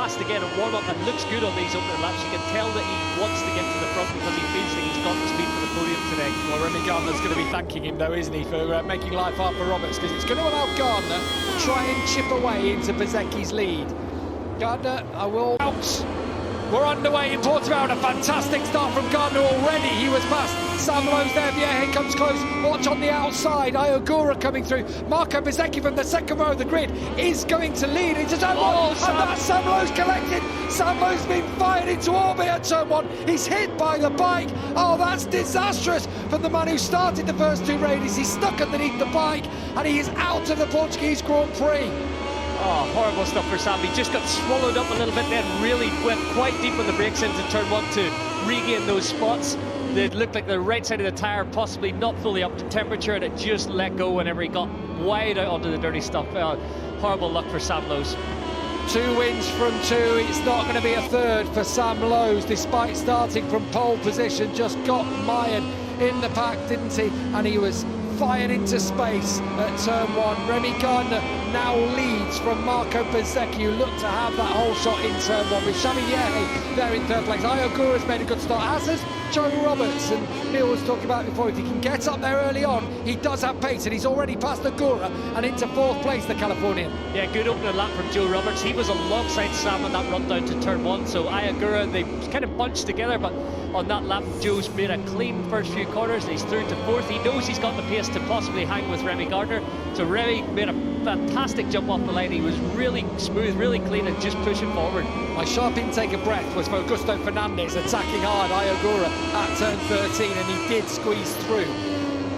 fast again and warm up and looks good on these opening laps. You can tell that he wants to get to the front because he feels that he's got the speed for the podium today. Well, Remy Gardner's going to be thanking him though, isn't he, for making life hard for Roberts, because it's going to allow Gardner to try and chip away into Bezecchi's lead. Gardner, I will... We're underway in Portimao. A fantastic start from Gardner already. He was past Sam Lowe's there. Vietti comes close. Watch on the outside. Iogura coming through. Marco Bezecchi from the second row of the grid is going to lead into turn one. And that's Sam Lowe's collected. Sam Lowe's been fired into orbit at turn one. He's hit by the bike. Oh, that's disastrous from the man who started the first two races. He's stuck underneath the bike and he is out of the Portuguese Grand Prix. Oh, horrible stuff for Sam. He just got swallowed up a little bit, then really went quite deep on the brakes into turn one to regain those spots. They looked like the right side of the tyre possibly not fully up to temperature, and it just let go whenever he got wide out onto the dirty stuff. Horrible luck for Sam Lowe's. 2 wins from 2. It's not going to be a third for Sam Lowe's, despite starting from pole position. Just got mired in the pack, didn't he? And he was fired into space at turn one. Remy Gardner now leads from Marco Bezecchi, who looked to have that whole shot in turn one, with Xavi Vietti there in third place. Iogura's made a good start, as has Joe Roberts, and Neil was talking about before, if he can get up there early on, he does have pace, and he's already passed Agura and into fourth place, the Californian. Yeah, good opening lap from Joe Roberts. He was alongside Sam on that run down to turn one, so Iogura, they kind of bunched together, but on that lap, Joe's made a clean first few corners, and he's through to fourth. He knows he's got the pace to possibly hang with Remy Gardner, so Remy made a fantastic jump off the line. He was really smooth, really clean, and just pushing forward. My sharp intake of breath was for Augusto Fernandez attacking hard Iogura at turn 13, and he did squeeze through.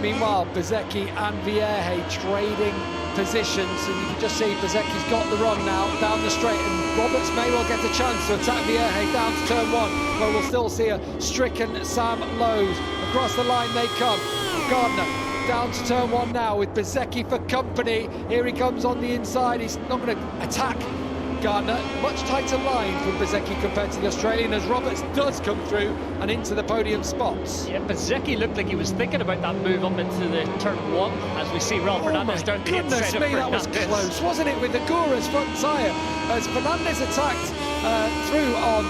Meanwhile, Bezecchi and Vietti trading positions, and you can just see Bezecchi's got the run now down the straight, and Roberts may well get a chance to attack Vietti down to turn one, where we'll still see a stricken Sam Lowe's. Across the line they come. Gardner down to turn one now with Bezecchi for company. Here he comes on the inside. He's not going to attack Gardner. Much tighter line from Bezecchi compared to the Australian, as Roberts does come through and into the podium spots. Yeah, Bezecchi looked like he was thinking about that move up into the turn one, as we see Raul Fernandez down the inside of Fernandez. That was close, wasn't it, with Agura's front tyre, as Fernandez attacked through on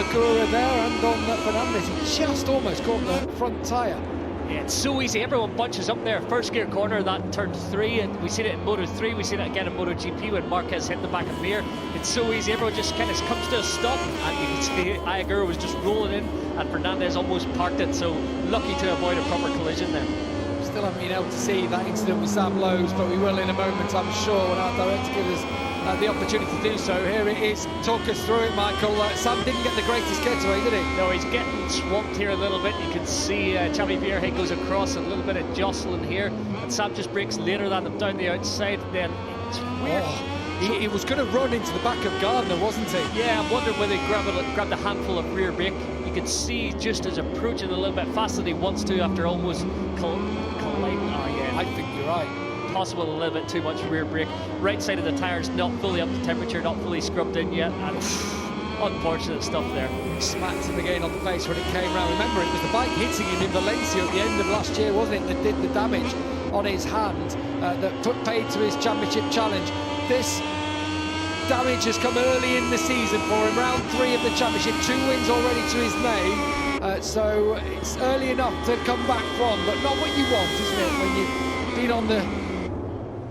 Agura there, and on Fernandez he just almost caught the front tyre. Yeah, it's so easy. Everyone bunches up there. First gear corner, that turn 3, and we seen it in Moto3. We seen it again in MotoGP when Marquez hit the back of Mir. It's so easy. Everyone just kind of comes to a stop, and you can see Iogura was just rolling in, and Fernandez almost parked it. So lucky to avoid a proper collision there. Still haven't been able to see that incident with Sam Lowe's, but we will in a moment, I'm sure, when our director gives us the opportunity to do so. Here it is. Talk us through it, Michael. Sam didn't get the greatest getaway, did he? No, he's getting swamped here a little bit. You can see Xavi Vietti goes across, a little bit of jostling here, and Sam just breaks later than him down the outside. Then it's weird. Oh, he was going to run into the back of Gardner, wasn't he? Yeah, I'm wondering whether he grabbed a handful of rear brake. You can see just as approaching a little bit faster than he wants to after almost colliding. Oh, yeah. I think you're right. Possible a little bit too much rear brake. Right side of the tyres not fully up to temperature, not fully scrubbed in yet, and unfortunate stuff there. Smacked him again on the face when it came round. Remember, it was the bike hitting him in Valencia at the end of last year, wasn't it, that did the damage on his hand, that put paid to his championship challenge. This damage has come early in the season for him, round 3 of the championship, 2 wins already to his name, so it's early enough to come back from, but not what you want, isn't it, when you've been on the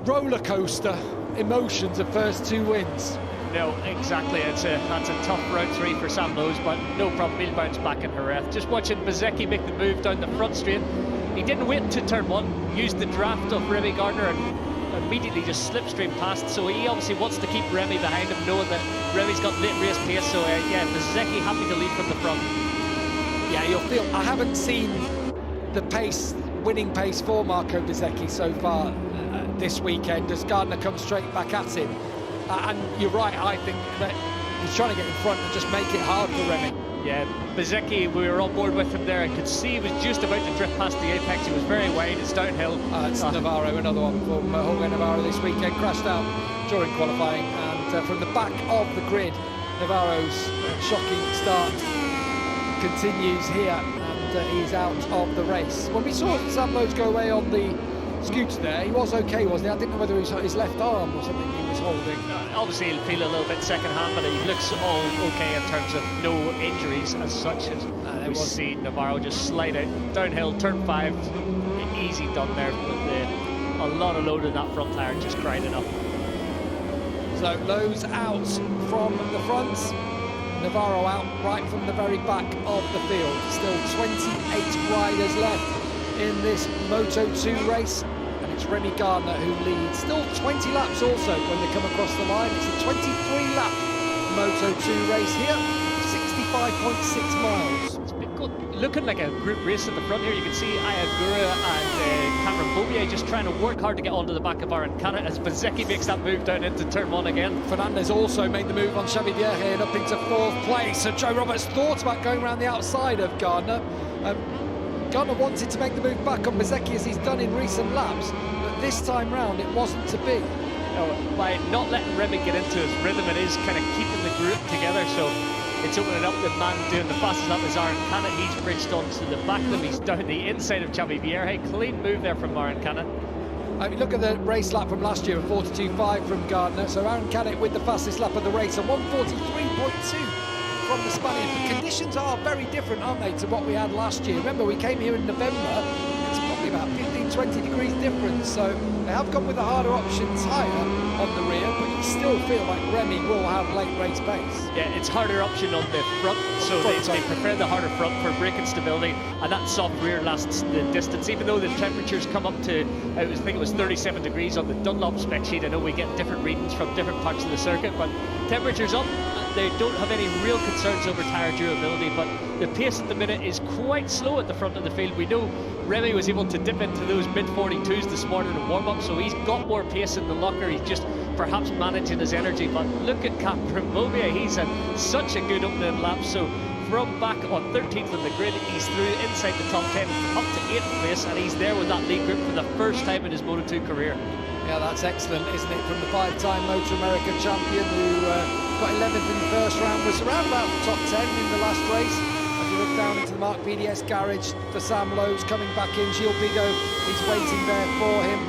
roller coaster emotions of first 2 wins. No, exactly. That's a tough round 3 for Sam Lowe's, but no problem. He'll bounce back in Jerez. Just watching Bezecchi make the move down the front straight. He didn't wait to turn 1, used the draft of Remy Gardner and immediately just slipstream past. So he obviously wants to keep Remy behind him, knowing that Remy's got late race pace. So yeah, Bezecchi happy to lead from the front. Yeah, you'll feel. I haven't seen the pace, winning pace for Marco Bezecchi so far this weekend, as Gardner comes straight back at him. And you're right, I think that he's trying to get in front and just make it hard for Remy. Yeah, Bezecchi, we were on board with him there. I could see he was just about to drift past the apex. He was very wide, it's downhill. It's Navarro, another one from Jorge Navarro this weekend. Crashed out during qualifying, and from the back of the grid, Navarro's shocking start continues here, and he's out of the race. When we saw Sam Lowe's go away on the scooter there, he was okay, wasn't he? I didn't know whether it was his left arm or something he was holding. obviously he'll feel a little bit second-hand, but he looks all okay in terms of no injuries as such. As we see Navarro just slide out downhill, turn 5, easy done there with a lot of load in that front tyre, just grinding up. So Lowe's out from the front, Navarro out right from the very back of the field. Still 28 riders left in this Moto2 race, and it's Remy Gardner who leads. Still 20 laps also when they come across the line. It's a 23-lap Moto2 race here, 65.6 miles. It's been good. Looking like a group race at the front here. You can see Ayagura and Cameron Bobier just trying to work hard to get onto the back of Arancana as Bezzecchi makes that move down into turn 1 again. Fernandez also made the move on Xavi Vietti and up into 4th place. So Joe Roberts thought about going around the outside of Gardner. Gardner wanted to make the move back on Bezzecchi as he's done in recent laps, but this time round it wasn't to be. By not letting Remy get into his rhythm, it is kind of keeping the group together. So it's opening up. The man doing the fastest lap is Arancana. He's bridged onto the back of them. He's down the inside of Xavi Vietti. Clean move there from Arancana. I mean, look at the race lap from last year, a 42.5 from Gardner. So Arancana with the fastest lap of the race, a 143.2 from the Spaniard. The conditions are very different, aren't they, to what we had last year? Remember, we came here in November. It's probably about 15-20 degrees difference. So they have gone with a harder option tyre on the rear, but you still feel like Remy will have late race pace. Yeah, it's harder option on the front, so they prefer the harder front for braking stability, and that soft rear lasts the distance. Even though the temperatures come up to, I think it was 37 degrees on the Dunlop spec sheet. I know we get different readings from different parts of the circuit, but temperatures up, they don't have any real concerns over tyre durability, but the pace at the minute is quite slow at the front of the field. We know Remy was able to dip into those mid-42s this morning in warm-up, so he's got more pace in the locker. He's just perhaps managing his energy, but look at Cameron Bobier. He's had such a good opening lap. So from back on 13th on the grid, he's through inside the top 10 up to 8th place, and he's there with that lead group for the first time in his Moto2 career. Yeah, that's excellent, isn't it, from the 5-time Motor America champion who got 11th in the first round, was around about the top 10 in the last race. If you look down into the Mark VDS garage for Sam Lowe's coming back in, Gilles Bigot is waiting there for him.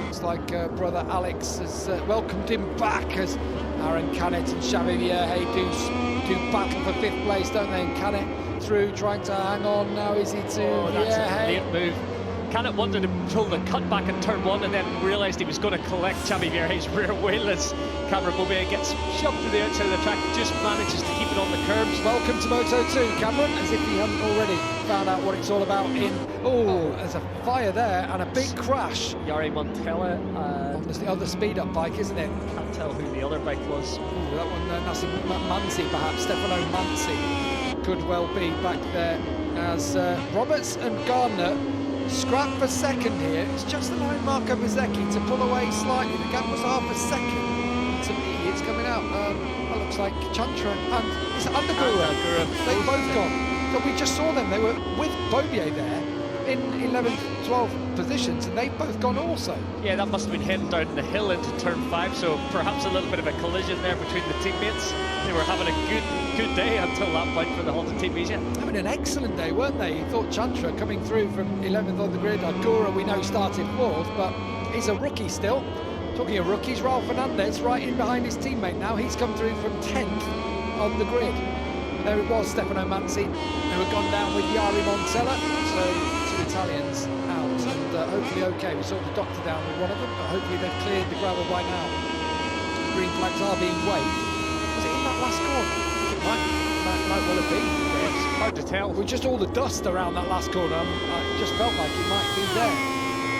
Looks like brother Alex has welcomed him back as Aaron Canet and Xavi Vietti do battle for 5th place, don't they? And Canet through, trying to hang on. Now is he to that's a late move. Canet wanted to pull the cut back in turn 1 and then realised he was going to collect Xavi Vietti's rear wheel as Cameron Bobier gets shoved to the outside of the track, just manages to keep it on the curbs. Welcome to Moto2, Cameron, as if he hadn't already found out what it's all about in... Oh, there's a fire there and a big crash. Yari Montella. On the other speed-up bike, isn't it? Can't tell who the other bike was. Ooh, that one, that's Manzi perhaps, Stefano Manzi. Could well be back there as Roberts and Gardner scrap for second here. It's just allowing Marco Bezzecchi to pull away slightly. The gap was half a second. To me, it's coming out. That looks like Chantra and it's Algarve. They've both gone. So we just saw them. They were with Bobier there in 11th, 12th positions, and they've both gone also. Yeah, that must have been heading down the hill into turn 5, so perhaps a little bit of a collision there between the teammates. They were having a good day until that point for the Honda teammates. Yeah. Having an excellent day, weren't they? You thought Chantra coming through from 11th on the grid. Agura, we know, started 4th, but he's a rookie still. Talking of rookies, Raul Fernandez right in behind his teammate now. He's come through from 10th on the grid. And there it was, Stefano Manzi, who had gone down with Yari Montella. So Italians out and hopefully okay. We saw the doctor down with one of them, but hopefully they've cleared the gravel by now. Green flags are being waved. Was it in that last corner? It might well have been. It's hard to tell. With just all the dust around that last corner, I just felt like it might be there.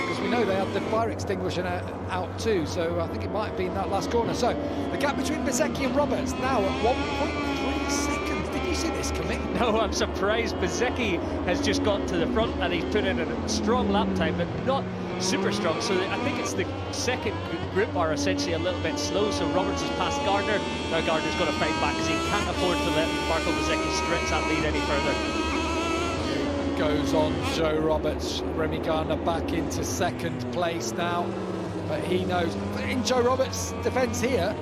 Because we know they had the fire extinguisher out too, so I think it might have been that last corner. So the gap between Bezzecchi and Roberts now at 1.3 seconds. Did you see this coming? No, I'm surprised. Bezzecchi has just got to the front and he's put in a strong lap time, but not super strong. So I think it's the second group are essentially a little bit slow. So Roberts has passed Gardner. Now Gardner's going to fight back because he can't afford to let Marco Bezzecchi stretch that lead any further. Goes on Joe Roberts. Remy Gardner back into second place now, but he knows. In Joe Roberts' defence here,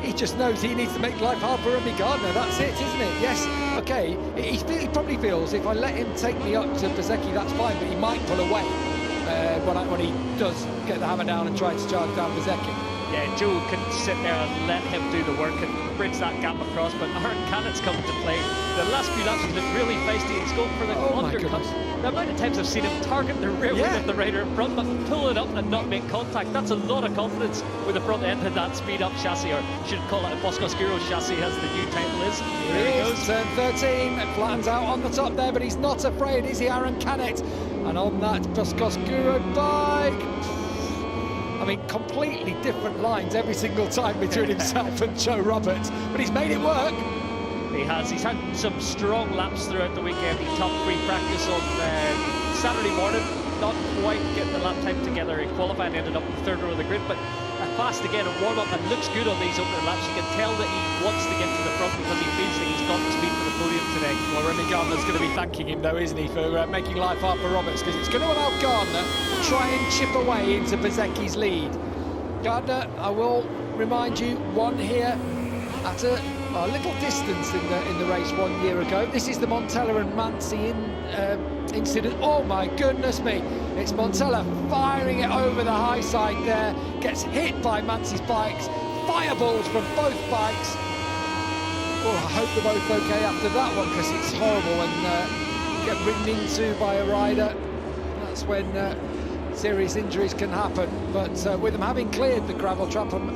he just knows he needs to make life hard for Remy Gardner. That's it, isn't it? Yes, okay. He probably feels if I let him take me up to Bezzecchi, that's fine, but he might pull away when he does get the hammer down and try to charge down Bezzecchi. Yeah, Joe can sit there and let him do the work and bridge that gap across, but Aaron Cannett's come to play. The last few laps he's looked really feisty. He's going for the undercut. The amount of times I've seen him target the rear wing of the rider in front, but pull it up and not make contact. That's a lot of confidence with the front end of that speed-up chassis, or should call it a Bosco-Oscuro chassis, as the new title is. There he goes. Turn 13, and flattens out on the top there, but he's not afraid, is he, Aaron Canet? And on that Bosco-Oscuro bike, I mean, completely different lines every single time between himself and Joe Roberts, but he's made it work. He has. He's had some strong laps throughout the weekend. He topped free practice on Saturday morning, not quite getting the lap time together. He qualified and ended up in the third row of the grid, but fast again and warm up and looks good on these opening laps. You can tell that he wants to get to the front because he feels that he's got the speed for the podium today. Well, Remy Gardner's going to be thanking him, though, isn't he, for making life hard for Roberts, because it's going to allow Gardner to try and chip away into Bezzecchi's lead. Gardner, I will remind you, won here at a little distance in the race 1 year ago. This is the Montella and Mansi incident. Oh my goodness me, it's Montella firing it over the high side there, gets hit by Mansi's bikes, fireballs from both bikes. Oh, I hope they're both okay after that one, because it's horrible when you get ridden into by a rider. That's when serious injuries can happen, but with them having cleared the gravel trap, I'm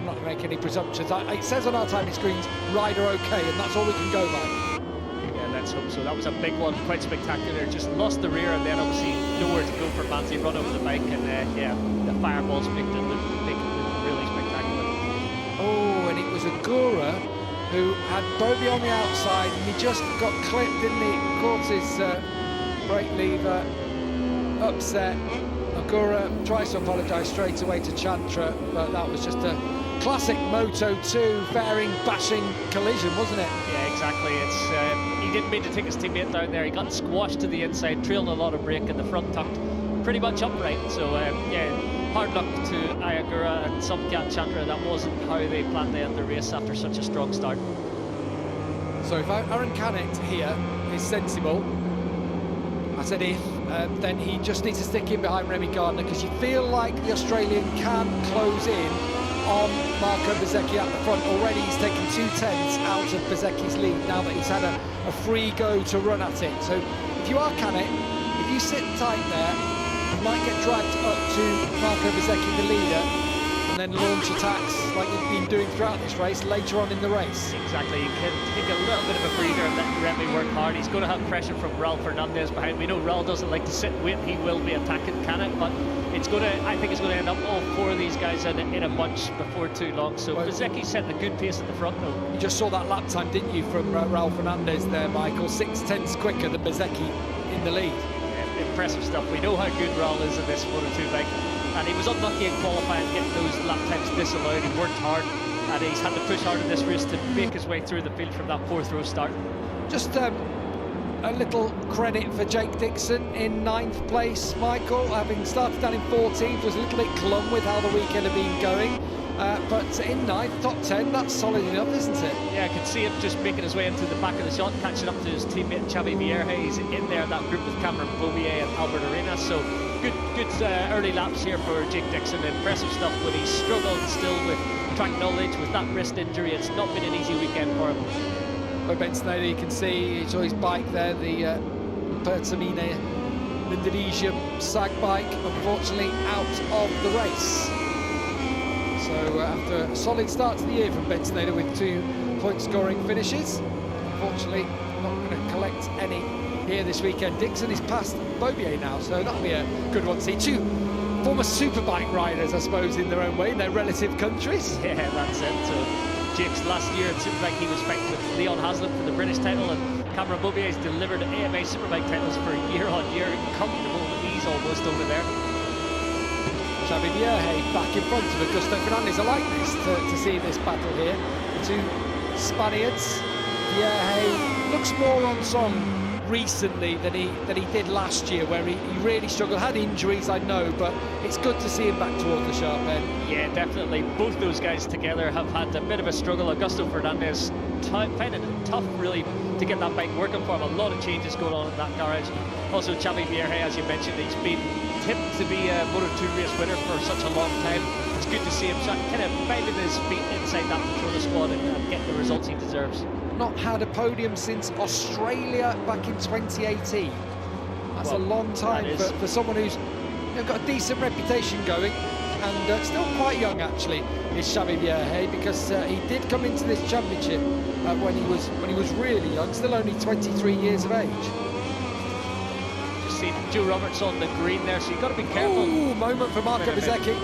not going to make any presumptions. It says on our timing screens, rider okay, and that's all we can go by. Yeah, let's hope so. That was a big one, quite spectacular. Just lost the rear, and then obviously nowhere to go for Mansi, run over the bike, and yeah, the fireballs make it look really spectacular. Oh, and it was Agura who had Bobby on the outside, and he just got clipped, didn't he? Caught his brake lever, upset. Agura tries to apologise straight away to Chantra, but that was just a classic Moto2 fairing bashing collision, wasn't it? Yeah, exactly. It's he didn't mean to take his teammate down there. He got squashed to the inside, trailed a lot of brake, and the front tucked pretty much upright. So yeah, hard luck to Agura and Somkiat Chantra. That wasn't how they planned to end the race after such a strong start. So if Aaron Canet here is sensible, I said if, then he just needs to stick in behind Remy Gardner, because you feel like the Australian can close in on Marco Bezzecchi at the front. Already he's taken 2/10 out of Bezzecchi's lead now that he's had a free go to run at it. So if you are Canet, if you sit tight there, you might get dragged up to Marco Bezzecchi, the leader, and then launch attacks like you've been doing throughout this race later on in the race. Exactly, you can take a little bit of a breather and let Remy work hard. He's going to have pressure from Raul Fernandez behind. We know Raul doesn't like to sit and wait. He will be attacking Canet, but it's going to, I think it's going to end up all four of these guys in a bunch before too long. So well, Bezzecchi's setting a good pace at the front though. You just saw that lap time, didn't you, from Raul Fernandez there, Michael? 6/10 quicker than Bezzecchi in the lead. Yeah, impressive stuff. We know how good Raul is in this Moto2 bike. And he was unlucky in qualifying, getting those lap times disallowed. He worked hard, and he's had to push hard in this race to make his way through the field from that fourth row start. Just a little credit for Jake Dixon in 9th place, Michael, having started down in 14th, was a little bit glum with how the weekend had been going. But in 9th, top 10, that's solid enough, isn't it? Yeah, I could see him just making his way into the back of the shot, catching up to his teammate Xavi Vierge. He's in there, that group with Cameron Beaubier and Albert Arenas. So good early laps here for Jake Dixon. Impressive stuff when he's struggled still with track knowledge, with that wrist injury. It's not been an easy weekend for him. By Ben Snyder, you can see he saw his bike there, the Pertamina Indonesia sag bike, unfortunately out of the race. So after a solid start to the year from Ben Snyder with 2 point scoring finishes, unfortunately not going to collect any here this weekend. Dixon is past Beaubier now, so that'll be a good one to see. 2 former superbike riders, I suppose, in their own way, in their relative countries. Yeah, that's it. So Jake's last year it seems like he was fighting with Leon Haslam for the British title, and Cameron Beaubier's delivered AMA superbike titles for year on year. Comfortable ease almost over there. Xavi Vierge back in front of Augusto Fernandez. I like this to see this battle here. The 2 Spaniards. Vierge looks more on song recently than he did last year, where he really struggled, had injuries, I know, but it's good to see him back towards the sharp end. Yeah, definitely. Both those guys together have had a bit of a struggle. Augusto Fernandez finding it tough, really, to get that bike working for him. A lot of changes going on in that garage. Also, Xavi Vierge, as you mentioned, he's been tipped to be a Moto2 race winner for such a long time. it's good to see him kind of finding his feet inside that controller squad and getting the results he deserves. Not had a podium since Australia back in 2018. That's a long time for someone who's got a decent reputation going, and still quite young actually is Xavi Vietti, because he did come into this championship when he was really young, still only 23 years of age. Just seen Joe Roberts on the green there, so you've got to be careful. Ooh, moment for Marco Bezzecchi.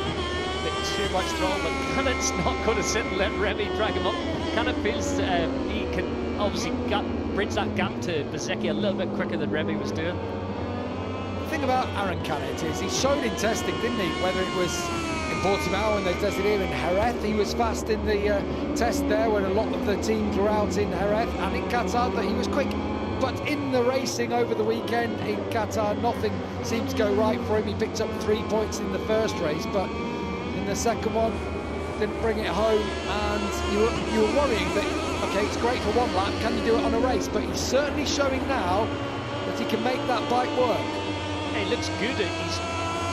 Too much throttle, but Canet's not going to sit and let Remy drag him up. Canet feels he can obviously bridge that gap to Bezzecchi a little bit quicker than Remy was doing. The thing about Aaron Canet is he showed in testing, didn't he? Whether it was in Portimao when they tested him, in Jerez, he was fast in the test there when a lot of the teams were out in Jerez, and in Qatar that he was quick. But in the racing over the weekend in Qatar, nothing seemed to go right for him. He picked up 3 points in the first race, but in the second one, didn't bring it home, and you were worrying that, okay, it's great for one lap, can you do it on a race? But he's certainly showing now that he can make that bike work. He looks good. He's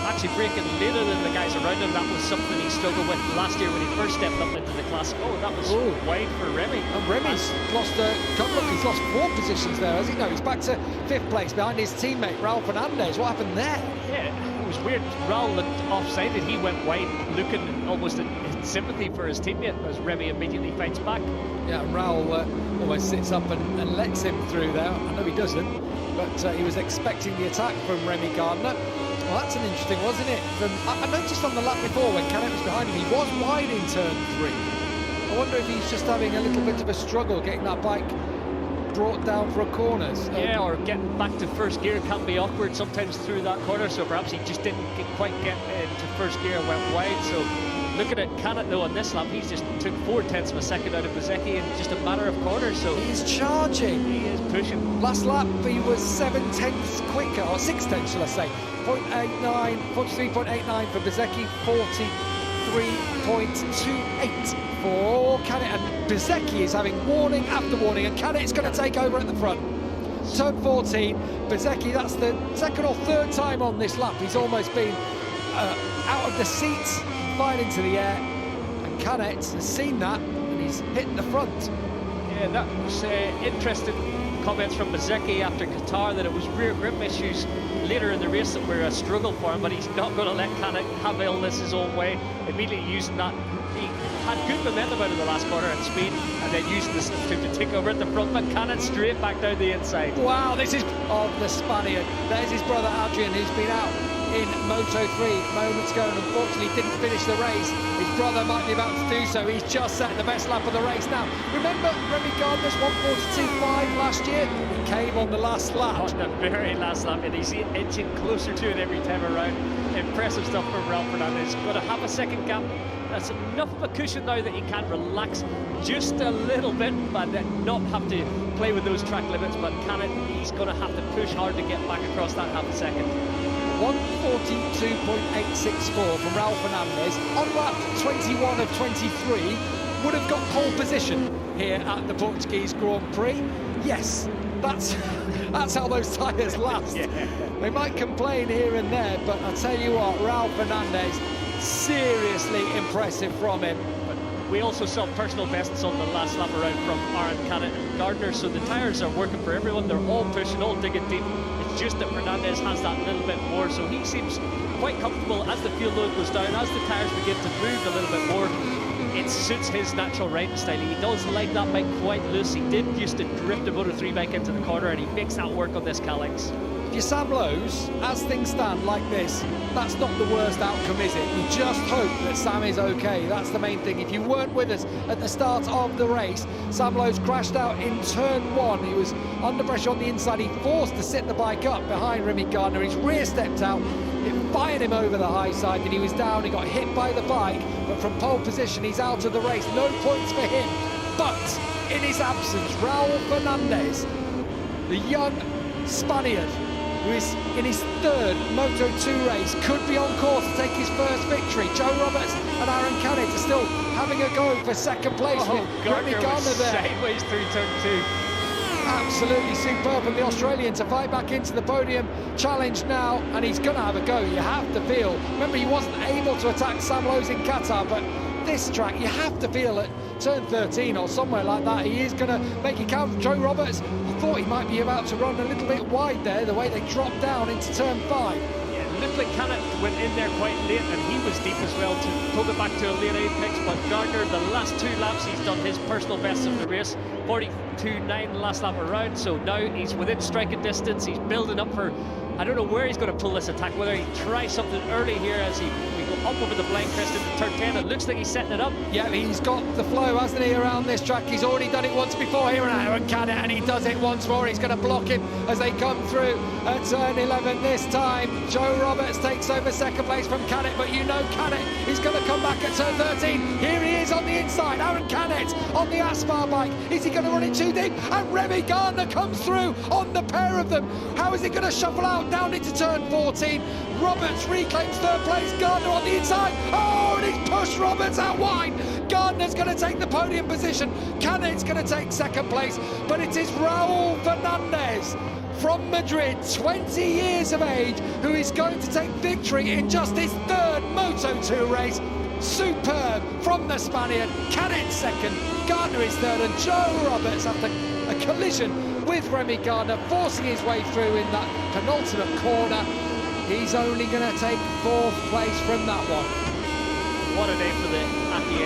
actually breaking later than the guys around him. That was something he struggled with last year when he first stepped up into the classic. Oh, that was wide for Remy. And Remy's lost he's lost 4 positions there, has he? No, he's back to 5th place behind his teammate Raul Fernandez. What happened there? Yeah, it was weird. Raul looked offsided. He went wide, looking almost in sympathy for his teammate as Remy immediately fights back. Yeah, Raul almost sits up and lets him through there. I know he doesn't, but he was expecting the attack from Remy Gardner. Well, that's an interesting, wasn't it? I noticed on the lap before when Canet was behind him, he was wide in turn 3. I wonder if he's just having a little bit of a struggle getting that bike brought down for a corner. So. Yeah, or getting back to first gear can be awkward sometimes through that corner, so perhaps he just didn't quite get into first gear and went wide. So looking at Canet though on this lap, he's just took 0.4 of a second out of Bezzecchi in just a matter of corners. So he's charging. He is pushing. Last lap he was 7/10 quicker, or 6/10 shall I say. 43.89 for Bezzecchi, 43.28 for Canet, and Bezzecchi is having warning after warning, and Canet's going to take over at the front. Turn 14, Bezzecchi, that's the second or third time on this lap he's almost been out of the seats, flying into the air, and Canet has seen that and he's hitting the front. Yeah, that was interesting comments from Bezzecchi after Qatar, that it was rear grip issues later in the race that were a struggle for him, but he's not going to let Canet have illness his own way. Immediately using that, he had good momentum out of the last corner and speed, and then using the slipstream to take over at the front, but Canet straight back down the inside. Wow, this is of the Spaniard. There's his brother Adrian, who's been out in Moto3 moments ago and unfortunately didn't finish the race. His brother might be about to do so. He's just set the best lap of the race now. Remember Remy Gardner's 1:42.5 last year? He came on the last lap. On the very last lap, and he's inching closer to it every time around. Impressive stuff from Raul Fernandez. Got to have a second gap. That's enough of a cushion now that he can relax just a little bit and then not have to play with those track limits, but he's going to have to push hard to get back across that half a second. 1:42.864 from Raul Fernandez on lap 21 of 23, would have got pole position here at the Portuguese Grand Prix. Yes, that's how those tyres last. Yeah. They might complain here and there, but I'll tell you what, Raul Fernandez, seriously impressive from him. But we also saw personal bests on the last lap around from Aaron Canet and Gardner, so the tyres are working for everyone. They're all pushing, all digging deep. It's just that Fernandez has that little bit more, so he seems quite comfortable as the fuel load goes down, as the tyres begin to move a little bit more. It suits his natural riding style. He does like that bike quite loose. He did used to drift a Moto3 bike into the corner, and he makes that work on this Kalex. If you're Sam Lowes, as things stand like this, that's not the worst outcome, is it? We just hope that Sam is okay. That's the main thing. If you weren't with us at the start of the race, Sam Lowes crashed out in turn 1. He was under pressure on the inside. He forced to sit the bike up behind Remy Gardner. His rear stepped out. It fired him over the high side, and he was down. He got hit by the bike, but from pole position, he's out of the race. No points for him. But in his absence, Raul Fernandez, the young Spaniard, who is in his 3rd Moto2 race, could be on course to take his first victory. Joe Roberts and Aaron Canet are still having a go for second place with Remy Gardner there. Sideways through turn 2. Absolutely superb from the Australian to fight back into the podium challenge now, and he's going to have a go. You have to feel, remember he wasn't able to attack Sam Lowes in Qatar, but this track you have to feel at turn 13 or somewhere like that he is going to make it count. Joe Roberts, I thought he might be about to run a little bit wide there, the way they dropped down into turn 5. Looked like Kalex went in there quite late, and he was deep as well to pull it back to a late apex. But Gardner, the last 2 laps, he's done his personal best of the race, 42.9 last lap around. So now he's within striking distance. He's building up for, I don't know where he's going to pull this attack. Whether he tries something early here as we go up over the blind crest into turn 10. It looks like he's setting it up. Yeah, he's got the flow, hasn't he, around this track? He's already done it once before here at Aaron Canet, and he does it once more. He's going to block him as they come through at turn 11 this time. Joe Roberts takes over second place from Canet, but you know Canet is going to come back at turn 13. Here he is on the inside, Aaron Canet on the Aspar bike. Is he going to run it too deep? And Remy Gardner comes through on the pair of them. How is he going to shuffle out down into turn 14? Roberts reclaims third place, Gardner on the inside. Oh, and he's pushed Roberts out wide. Gardner's going to take the podium position. Canet's going to take second place, but it is Raul Fernandez from Madrid, 20 years of age, who is going to take victory in just his 3rd Moto2 race. Superb from the Spaniard. Canet second, Gardner is 3rd, and Joe Roberts, after a collision with Remy Gardner, forcing his way through in that penultimate corner, he's only going to take 4th place from that one. What a day for the Aki